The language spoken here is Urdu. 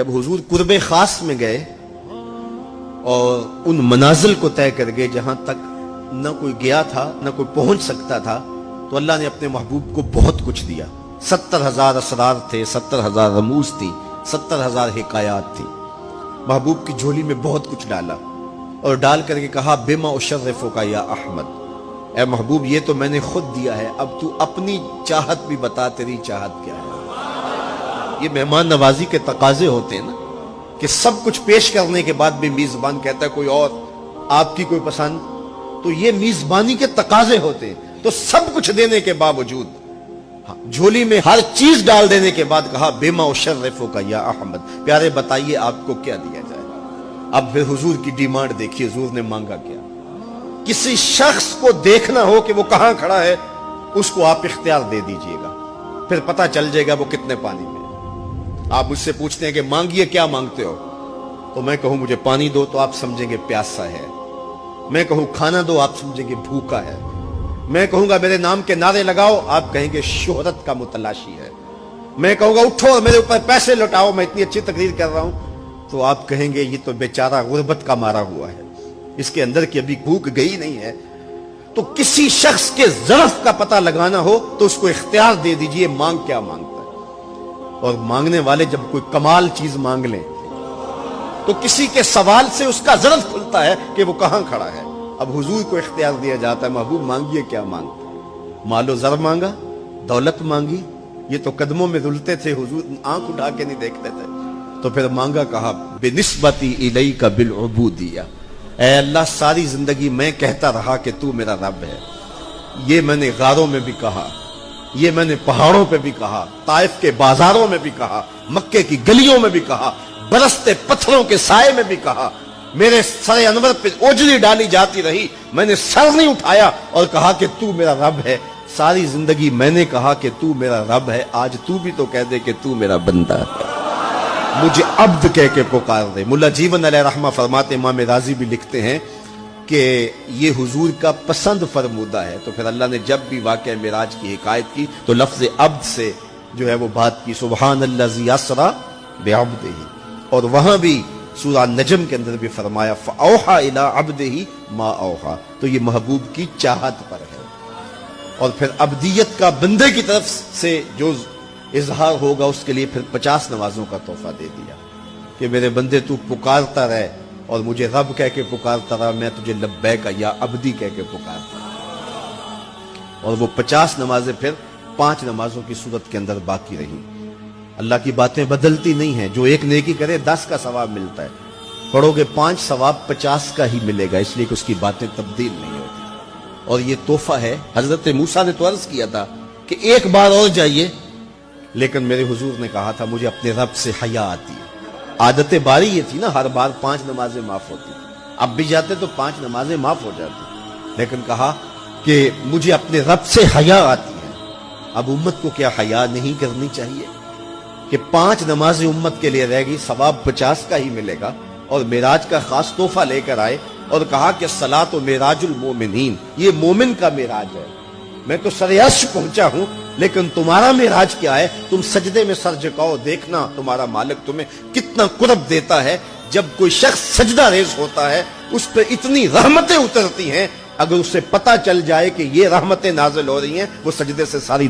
جب حضور قرب خاص میں گئے اور ان منازل کو طے کر گئے جہاں تک نہ کوئی گیا تھا نہ کوئی پہنچ سکتا تھا، تو اللہ نے اپنے محبوب کو بہت کچھ دیا۔ 70,000 اسرار تھے، 70,000 رموز تھی، 70,000 حکایات تھی۔ محبوب کی جھولی میں بہت کچھ ڈالا اور ڈال کر کے کہا بما اشرفک یا احمد، اے محبوب یہ تو میں نے خود دیا ہے، اب تو اپنی چاہت بھی بتا، تیری چاہت کیا ہے۔ یہ مہمان نوازی کے تقاضے ہوتے ہیں نا، کہ سب کچھ پیش کرنے کے بعد بھی میزبان کہتا ہے کوئی اور، آپ کی کوئی پسند، تو یہ میزبانی کے تقاضے ہوتے ہیں۔ تو سب کچھ دینے کے باوجود جھولی میں ہر چیز ڈال دینے کے بعد کہا بما اشرفک یا احمد، پیارے بتائیے آپ کو کیا دیا جائے۔ اب پھر حضور کی ڈیمانڈ دیکھیے، حضور نے مانگا کیا۔ کسی شخص کو دیکھنا ہو کہ وہ کہاں کھڑا ہے، اس کو آپ اختیار دے دیجئے گا، پھر پتہ چل جائے گا وہ کتنے پانی میں۔ آپ مجھ سے پوچھتے ہیں کہ مانگیے کیا مانگتے ہو، تو میں کہوں مجھے پانی دو تو آپ سمجھیں گے پیاسا ہے، میں کہوں کھانا دو آپ سمجھیں گے بھوکا ہے، میں کہوں گا میرے نام کے نعرے لگاؤ آپ کہیں گے شہرت کا متلاشی ہے، میں کہوں گا اٹھو اور میرے اوپر پیسے لوٹاؤ میں اتنی اچھی تقریر کر رہا ہوں، تو آپ کہیں گے یہ تو بیچارہ غربت کا مارا ہوا ہے، اس کے اندر کی ابھی بھوک گئی نہیں ہے۔ تو کسی شخص کے ظرف کا پتہ لگانا ہو تو اس کو اختیار دے دیجئے مانگ کیا مانگتا ہے۔ اور مانگنے والے جب کوئی کمال چیز مانگ لیں تو کسی کے سوال سے اس کا ظرف کھلتا ہے کہ وہ کہاں کھڑا ہے۔ اب حضور کو اختیار دیا جاتا ہے محبوب مانگیے کیا مانگتا، مال و زر مانگا، دولت مانگی، یہ تو قدموں میں رلتے تھے، حضور آنکھ اٹھا کے نہیں دیکھتے تھے، تو پھر مانگا کہا بنسبتی الیک بالعبودیہ، اے اللہ ساری زندگی میں کہتا رہا کہ تو میرا رب ہے، یہ میں نے غاروں میں بھی کہا، یہ میں نے پہاڑوں پہ بھی کہا، طائف کے بازاروں میں بھی کہا، مکے کی گلیوں میں بھی کہا، برستے پتھروں کے سائے میں بھی کہا، میرے سر انور پہ اوجری ڈالی جاتی رہی، میں نے سر نہیں اٹھایا اور کہا کہ تو میرا رب ہے، ساری زندگی میں نے کہا کہ تو میرا رب ہے، آج تو بھی تو کہہ دے کہ تو میرا بندہ ہے، مجھے عبد کہہ کے پکار دے۔ ملا جیون علیہ رحمہ فرماتے، امام راضی بھی لکھتے ہیں کہ یہ حضور کا پسند فرمودہ ہے، تو پھر اللہ نے جب بھی واقعہ معراج کی حکایت کی تو لفظ عبد سے جو ہے وہ بات کی، سبحان الذی اسریٰ بعبدہ، اور وہاں بھی سورہ نجم کے اندر بھی فرمایا فَأَوْحَى إِلَىٰ عَبْدِهِ مَا أَوْحَىٰ، تو یہ محبوب کی چاہت پر ہے۔ اور پھر عبدیت کا بندے کی طرف سے جو اظہار ہوگا اس کے لیے پھر 50 نمازوں کا تحفہ دے دیا کہ میرے بندے تو پکارتا رہے اور مجھے رب کہہ کے پکارتا رہا، میں تجھے لبیک یا عبدی کہہ کے پکارتا رہا۔ اور وہ 50 نمازیں پھر 5 نمازوں کی صورت کے اندر باقی رہیں۔ اللہ کی باتیں بدلتی نہیں ہیں، جو ایک نیکی کرے 10 کا ثواب ملتا ہے، پڑھو گے 5 ثواب 50 کا ہی ملے گا، اس لیے کہ اس کی باتیں تبدیل نہیں ہوتی۔ اور یہ تحفہ ہے۔ حضرت موسیٰ نے تو عرض کیا تھا کہ ایک بار اور جائیے، لیکن میرے حضور نے کہا تھا مجھے اپنے رب سے حیا آتی ہے۔ عادت باری یہ تھی نا، ہر بار 5 نمازیں معاف ہوتی، اب بھی جاتے تو 5 نمازیں معاف ہو جاتی، لیکن کہا کہ مجھے اپنے رب سے حیا آتی ہے۔ اب امت کو کیا حیا نہیں کرنی چاہیے کہ 5 نمازیں امت کے لیے رہ گئی، ثواب 50 کا ہی ملے گا، اور معراج کا خاص تحفہ لے کر آئے اور کہا کہ صلاۃ و معراج المومنین، یہ مومن کا معراج ہے، میں تو سر عرش پہنچا ہوں لیکن تمہارا معراج کیا ہے، تم سجدے میں سر جھکاؤ، دیکھنا تمہارا مالک تمہیں کتنا قرب دیتا ہے۔ جب کوئی شخص سجدہ ریز ہوتا ہے اس پہ اتنی رحمتیں اترتی ہیں، اگر اسے پتہ چل جائے کہ یہ رحمتیں نازل ہو رہی ہیں وہ سجدے سے ساری